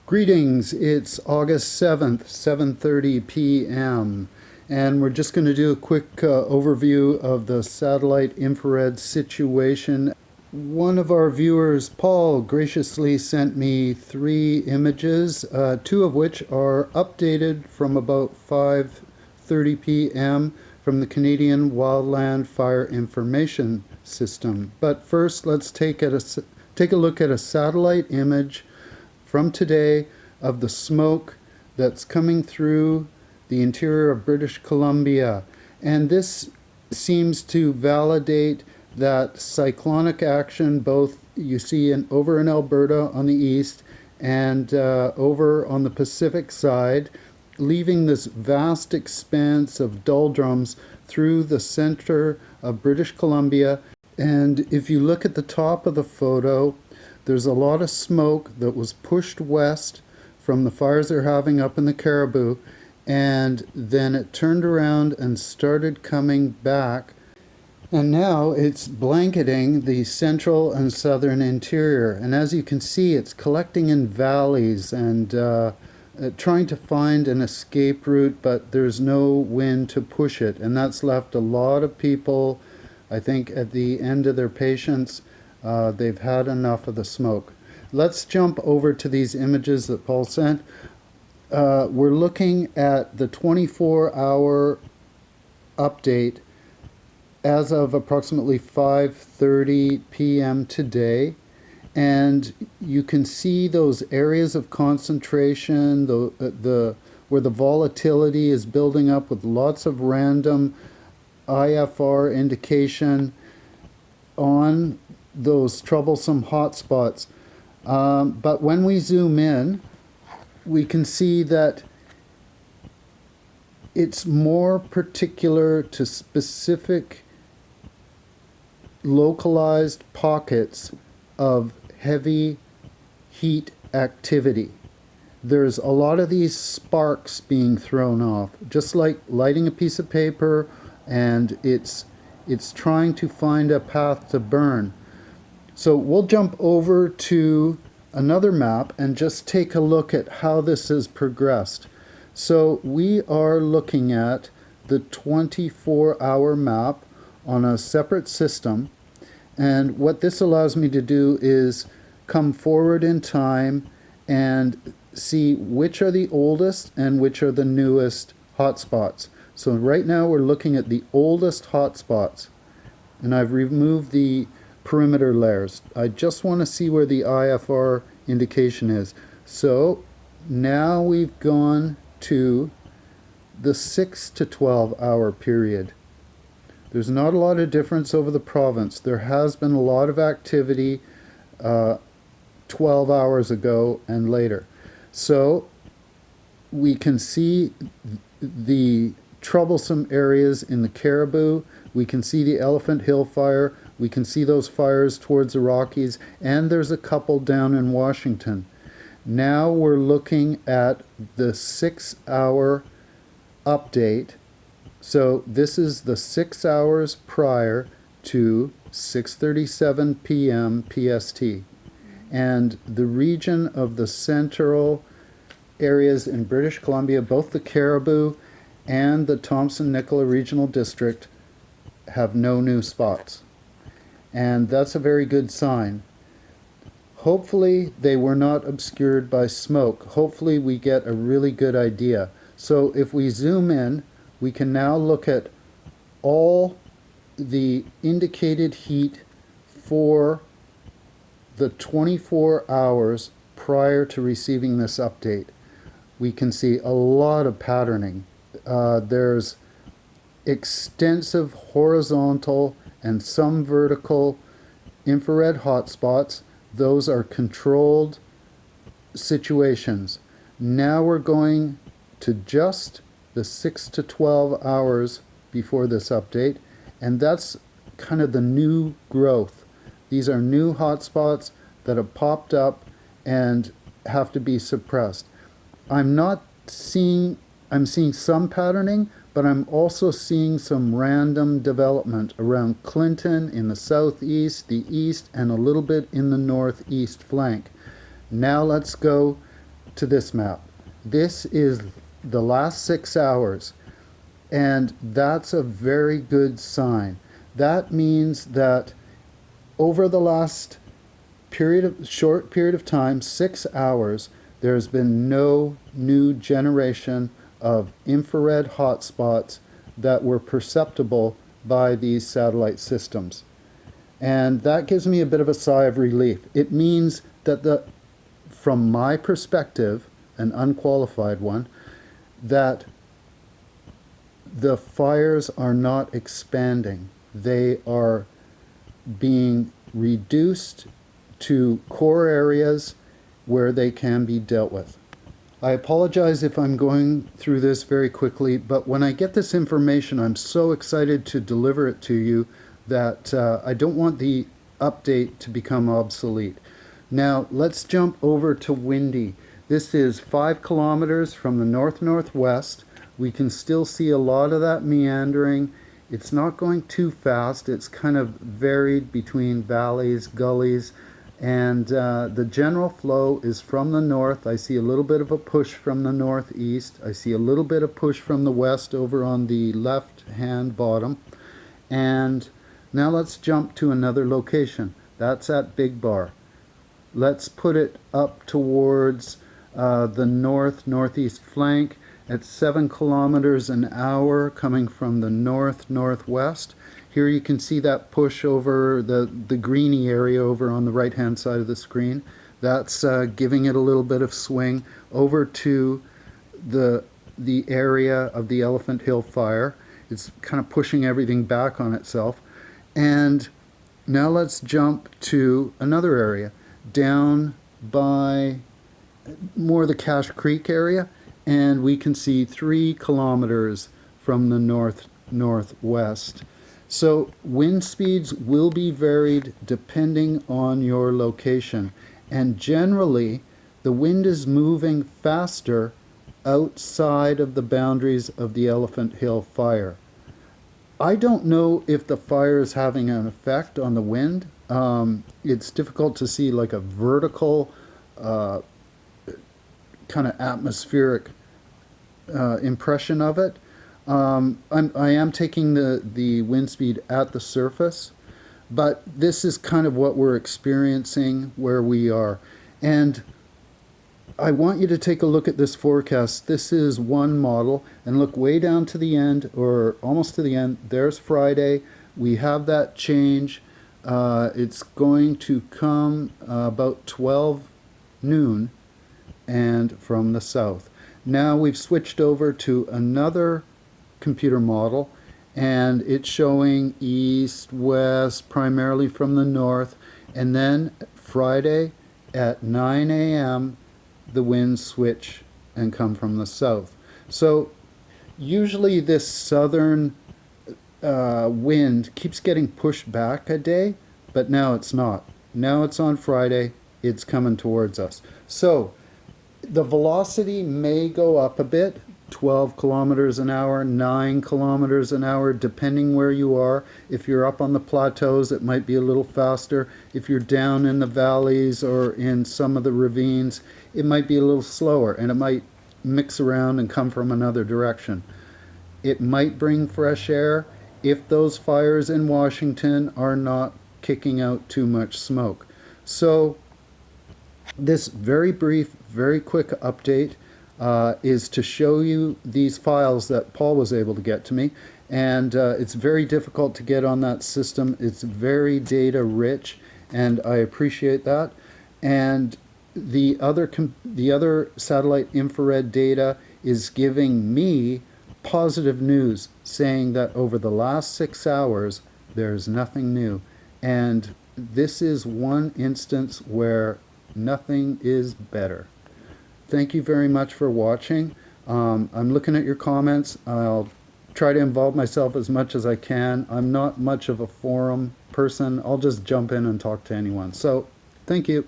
Greetings, it's August 7th, 7:30 p.m. and we're just going to do a quick overview of the satellite infrared situation. One of our viewers, Paul, graciously sent me 3 images, 2 of which are updated from about 5:30 p.m. from the Canadian Wildfire Information System. But first, let's take a look at a satellite image from today of the smoke that's coming through the interior of British Columbia. And this seems to validate that cyclonic action, both you see over in Alberta on the east and over on the Pacific side, leaving this vast expanse of doldrums through the center of British Columbia. And if you look at the top of the photo, there's a lot of smoke that was pushed west from the fires they're having up in the Caribou, and then it turned around and started coming back, and now it's blanketing the central and southern interior. And as you can see, it's collecting in valleys and trying to find an escape route, but there's no wind to push it, and that's left a lot of people, I think, at the end of their patience. They've had enough of the smoke. Let's jump over to these images that Paul sent. We're looking at the 24-hour update as of approximately 5:30 p.m. today. And you can see those areas of concentration, where the volatility is building up with lots of random IFR indication on those troublesome hotspots. But when we zoom in, we can see that it's more particular to specific localized pockets of heavy heat activity. There's a lot of these sparks being thrown off, just like lighting a piece of paper, and it's trying to find a path to burn. So we'll jump over to another map and just take a look at how this has progressed. So we are looking at the 24-hour map on a separate system, and what this allows me to do is come forward in time and see which are the oldest and which are the newest hotspots. So right now we're looking at the oldest hotspots, and I've removed the perimeter layers. I just want to see where the IFR indication is. So now we've gone to the 6 to 12 hour period. There's not a lot of difference over the province. There has been a lot of activity 12 hours ago and later. So we can see the troublesome areas in the Caribou. We can see the Elephant Hill fire. We can see those fires towards the Rockies, and there's a couple down in Washington. Now we're looking at the 6-hour update. So this is the 6 hours prior to 6:37 p.m. PST. And the region of the central areas in British Columbia, both the Caribou and the Thompson-Nicola Regional District, have no new spots. And that's a very good sign. Hopefully they were not obscured by smoke. Hopefully we get a really good idea. So if we zoom in, we can now look at all the indicated heat for the 24 hours prior to receiving this update. We can see a lot of patterning. There's extensive horizontal and some vertical infrared hotspots. Those are controlled situations. Now we're going to just the 6 to 12 hours before this update, and that's kind of the new growth. These are new hotspots that have popped up and have to be suppressed. I'm seeing some patterning, but I'm also seeing some random development around Clinton in the southeast, the east, and a little bit in the northeast flank. Now let's go to this map. This is the last 6 hours, and that's a very good sign. That means that over the last short period of time, 6 hours, there's been no new generation of infrared hotspots that were perceptible by these satellite systems. And that gives me a bit of a sigh of relief. It means that from my perspective, an unqualified one, that the fires are not expanding. They are being reduced to core areas where they can be dealt with. I apologize if I'm going through this very quickly, but when I get this information, I'm so excited to deliver it to you that I don't want the update to become obsolete. Now, let's jump over to Windy. This is 5 kilometers from the north-northwest. We can still see a lot of that meandering. It's not going too fast. It's kind of varied between valleys, gullies, and the general flow is from the north. I see a little bit of a push from the northeast. I see a little bit of push from the west over on the left-hand bottom. And now let's jump to another location. That's at Big Bar. Let's put it up towards the northeast flank at 7 kilometers an hour coming from the northwest. Here you can see that push over the greeny area over on the right hand side of the screen. That's giving it a little bit of swing over to the area of the Elephant Hill fire. It's kind of pushing everything back on itself. And now let's jump to another area down by more the Cache Creek area, and we can see 3 kilometers from the northwest. So wind speeds will be varied depending on your location, and generally the wind is moving faster outside of the boundaries of the Elephant Hill fire. I don't know if the fire is having an effect on the wind. It's difficult to see like a vertical kind of atmospheric impression of it. I am taking the wind speed at the surface, but this is kind of what we're experiencing where we are. And I want you to take a look at this forecast. This is one model, and look way down to the end, or almost to the end. There's Friday. We have that change. It's going to come about 12 noon and from the south. Now we've switched over to another computer model, and it's showing east, west, primarily from the north, and then Friday at 9 a.m. the winds switch and come from the south. So usually this southern wind keeps getting pushed back a day, but now it's not. Now it's on Friday, it's coming towards us. So the velocity may go up a bit, 12 kilometers an hour, 9 kilometers an hour, depending where you are. If you're up on the plateaus, it might be a little faster. If you're down in the valleys or in some of the ravines, it might be a little slower, and it might mix around and come from another direction. It might bring fresh air if those fires in Washington are not kicking out too much smoke. So this very brief, very quick update is to show you these files that Paul was able to get to me, and it's very difficult to get on that system. It's very data rich, and I appreciate that. And the other satellite infrared data is giving me positive news, saying that over the last 6 hours there's nothing new, and this is one instance where nothing is better. Thank you very much for watching. I'm looking at your comments. I'll try to involve myself as much as I can. I'm not much of a forum person. I'll just jump in and talk to anyone. So, thank you.